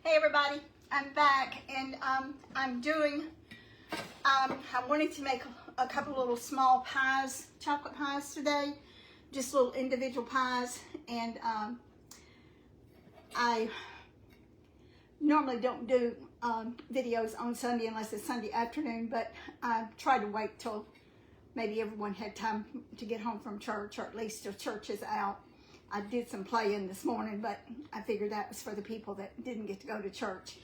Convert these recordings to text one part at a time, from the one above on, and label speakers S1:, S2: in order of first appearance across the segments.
S1: Hey everybody, I'm back and I wanted to make a couple little small pies, chocolate pies today, just little individual pies, and I normally don't do videos on Sunday unless it's Sunday afternoon, but I tried to wait till maybe everyone had time to get home from church, or at least if church is out. I did some playing this morning, but I figured that was for the people that didn't get to go to church.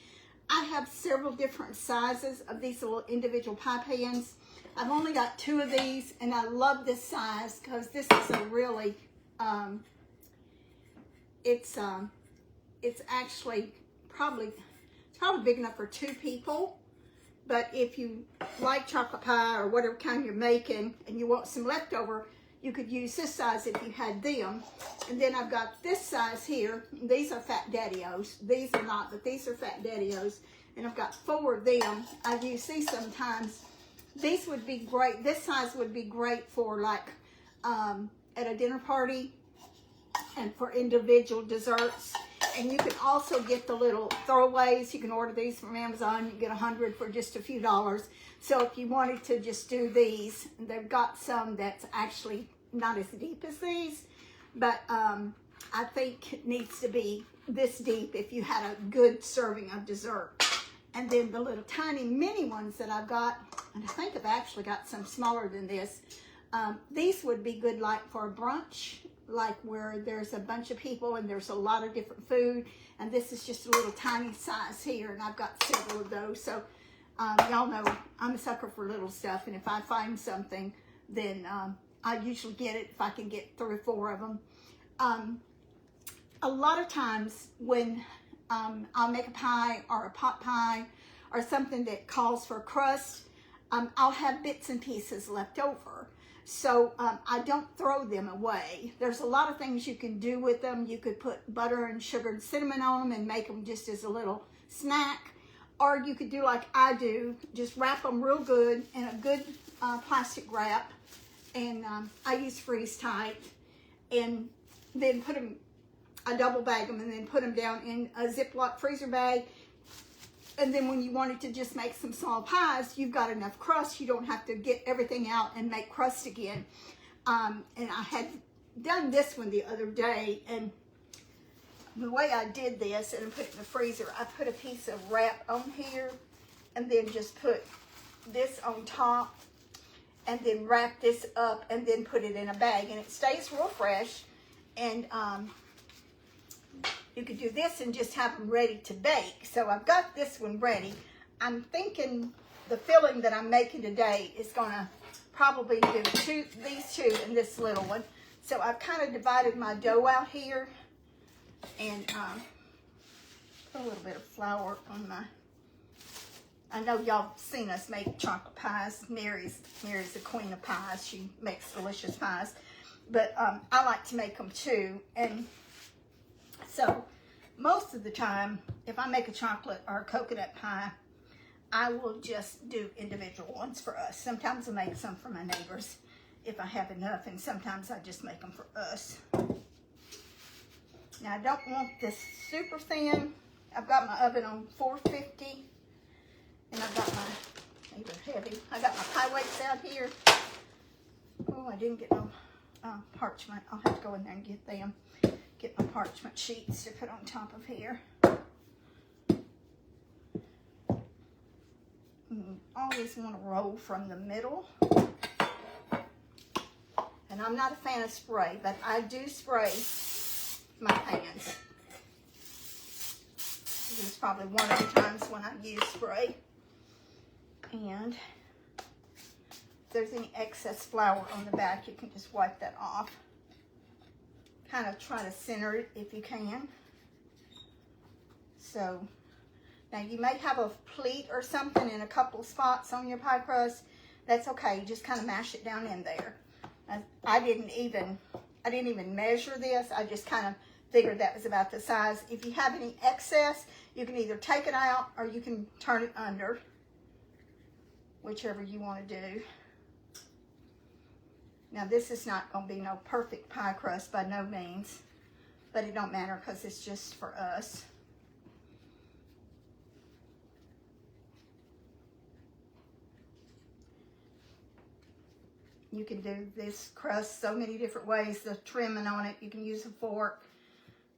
S1: I have several different sizes of these little individual pie pans. I've only got 2 of these, and I love this size because this is a really, it's actually probably big enough for 2 people. But if you like chocolate pie or whatever kind you're making and you want some leftover, you could use this size if you had them. And then I've got this size here. These are Fat Daddy-O's. These are not, but these are Fat Daddy-O's. And I've got 4 of them. I use these sometimes. These would be great. This size would be great for like at a dinner party and for individual desserts. And you can also get the little throwaways. You can order these from Amazon. You can get 100 for just a few dollars. So if you wanted to just do these, they've got some that's actually not as deep as these, but I think it needs to be this deep if you had a good serving of dessert. And then the little tiny mini ones that I've got, and I think I've actually got some smaller than this, these would be good like for a brunch, like where there's a bunch of people and there's a lot of different food. And this is just a little tiny size here, and I've got several of those. So y'all know I'm a sucker for little stuff, and if I find something, then I usually get it if I can get 3 or 4 of them. A lot of times when I'll make a pie or a pot pie or something that calls for crust, I'll have bits and pieces left over. So I don't throw them away. There's a lot of things you can do with them. You could put butter and sugar and cinnamon on them and make them just as a little snack. Or you could do like I do, just wrap them real good in a good plastic wrap. And I use freeze tight. And then put them, I double bag them and then put them down in a Ziploc freezer bag. And then when you wanted to just make some small pies, you've got enough crust. You don't have to get everything out and make crust again. And I had done this one the other day, and the way I did this and put it in the freezer, I put a piece of wrap on here and then just put this on top and then wrap this up and then put it in a bag, and it stays real fresh. And you could do this and just have them ready to bake. So I've got this one ready. I'm thinking the filling that I'm making today is gonna probably do these 2 and this little one. So I've kind of divided my dough out here, and put a little bit of flour on my, I know y'all seen us make chocolate pies. Mary's the queen of pies. She makes delicious pies. But I like to make them too. And so most of the time, if I make a chocolate or a coconut pie, I will just do individual ones for us. Sometimes I make some for my neighbors if I have enough, and sometimes I just make them for us. Now, I don't want this super thin. I've got my oven on 450, and I've got my, these are heavy. I got my pie weights out here. Oh, I didn't get no parchment. I'll have to go in there and get them. Get my parchment sheets to put on top of here. Always want to roll from the middle. And I'm not a fan of spray, but I do spray my pans. This is probably one of the times when I use spray. And if there's any excess flour on the back, you can just wipe that off. Kind of try to center it if you can. So now you may have a pleat or something in a couple spots on your pie crust. That's okay. You just kind of mash it down in there. I didn't even measure this. I just kind of figured that was about the size. If you have any excess, you can either take it out or you can turn it under, whichever you want to do. Now this is not going to be no perfect pie crust by no means, but it don't matter because it's just for us. You can do this crust so many different ways. The trimming on it, you can use a fork.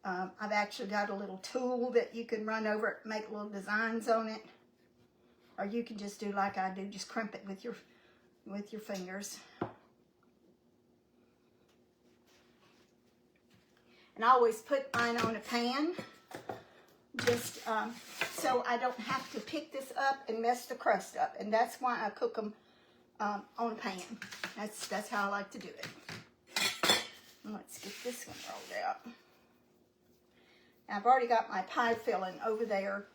S1: I've actually got a little tool that you can run over it, make little designs on it. Or you can just do like I do, just crimp it with your fingers. And I always put mine on a pan, just so I don't have to pick this up and mess the crust up. And that's why I cook them on a pan. That's how I like to do it. Let's get this one rolled out. Now, I've already got my pie filling over there.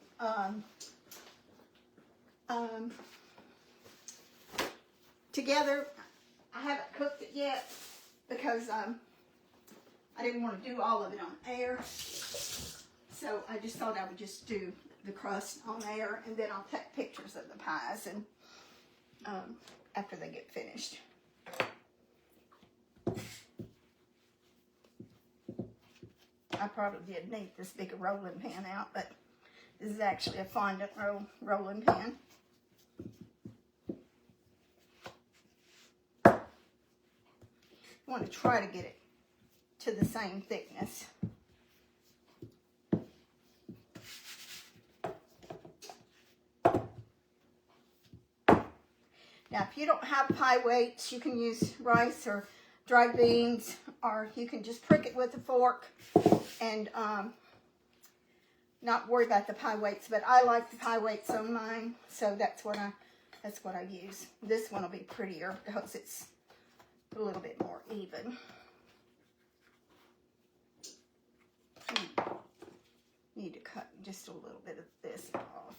S1: Together. I haven't cooked it yet because I didn't want to do all of it on air. So I just thought I would just do the crust on air, and then I'll take pictures of the pies and after they get finished. I probably did need this bigger rolling pan out, but this is actually a fondant rolling pan. I want to try to get it to the same thickness. Now, if you don't have pie weights, you can use rice or dried beans, or you can just prick it with a fork and not worry about the pie weights. But I like the pie weights on mine, so that's what I use. This one will be prettier because it's a little bit more even. Need to cut just a little bit of this off.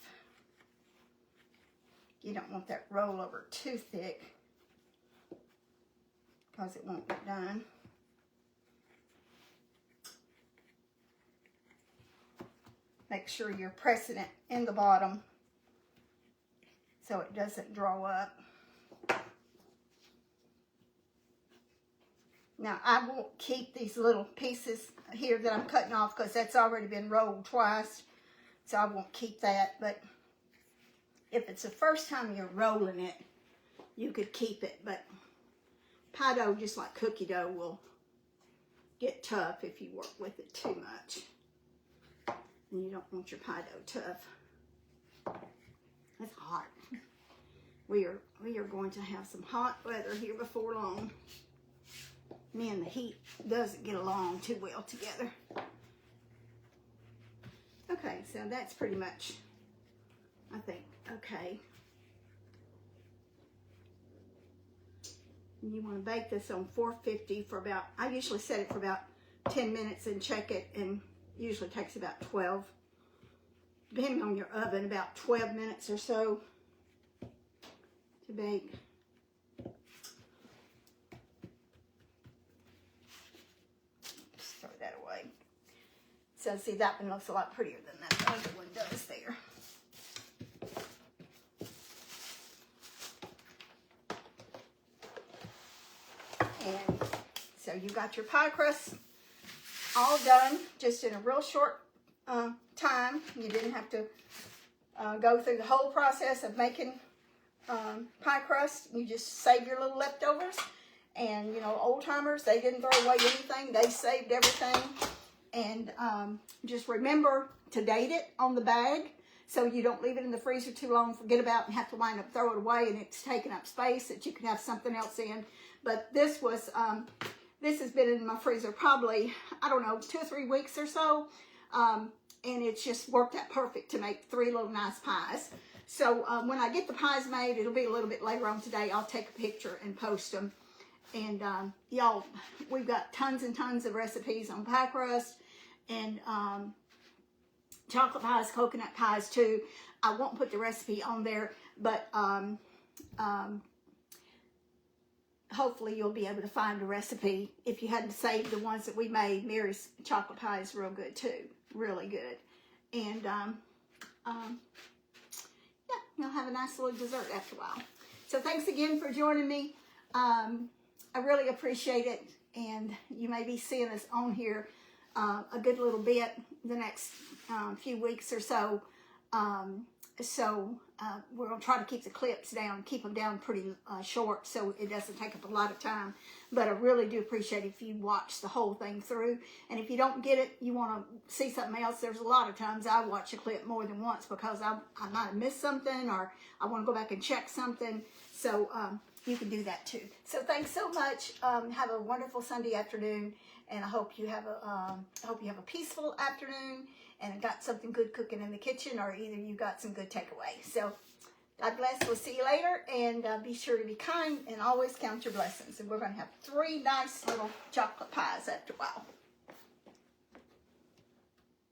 S1: You don't want that roll over too thick because it won't get done. Make sure you're pressing it in the bottom so it doesn't draw up. Now, I won't keep these little pieces here that I'm cutting off because that's already been rolled twice, so I won't keep that. But if it's the first time you're rolling it, you could keep it. But pie dough, just like cookie dough, will get tough if you work with it too much. And you don't want your pie dough tough. It's hot. We are going to have some hot weather here before long. Me and the heat doesn't get along too well together. Okay, so that's pretty much, I think, okay. And you want to bake this on 450 for about, I usually set it for about 10 minutes and check it, and usually takes about 12. Depending on your oven, about 12 minutes or so to bake. So see, that one looks a lot prettier than that other one does there. And so you got your pie crust all done, just in a real short time. You didn't have to go through the whole process of making pie crust. You just save your little leftovers. And, you know, old timers, they didn't throw away anything. They saved everything. And just remember to date it on the bag so you don't leave it in the freezer too long, forget about it, and have to wind up throw it away, and it's taking up space that you can have something else in. But this was, this has been in my freezer probably, I don't know, 2 or 3 weeks or so. And it's just worked out perfect to make 3 little nice pies. So when I get the pies made, it'll be a little bit later on today. I'll take a picture and post them. And y'all, we've got tons and tons of recipes on pie crust and chocolate pies, coconut pies too. I won't put the recipe on there, but hopefully you'll be able to find a recipe. If you hadn't saved the ones that we made, Mary's chocolate pie is real good too, really good. And yeah, you'll have a nice little dessert after a while. So thanks again for joining me. I really appreciate it, and you may be seeing us on here a good little bit the next few weeks or so. We're going to try to keep the clips down, keep them down pretty short so it doesn't take up a lot of time. But I really do appreciate if you watch the whole thing through. And if you don't get it, you want to see something else, there's a lot of times I watch a clip more than once because I might have missed something or I want to go back and check something. So you can do that too. So thanks so much. Have a wonderful Sunday afternoon, and I hope you have a peaceful afternoon and got something good cooking in the kitchen, or either you got some good takeaway. So God bless. We'll see you later, and be sure to be kind and always count your blessings. And we're going to have 3 nice little chocolate pies after a while.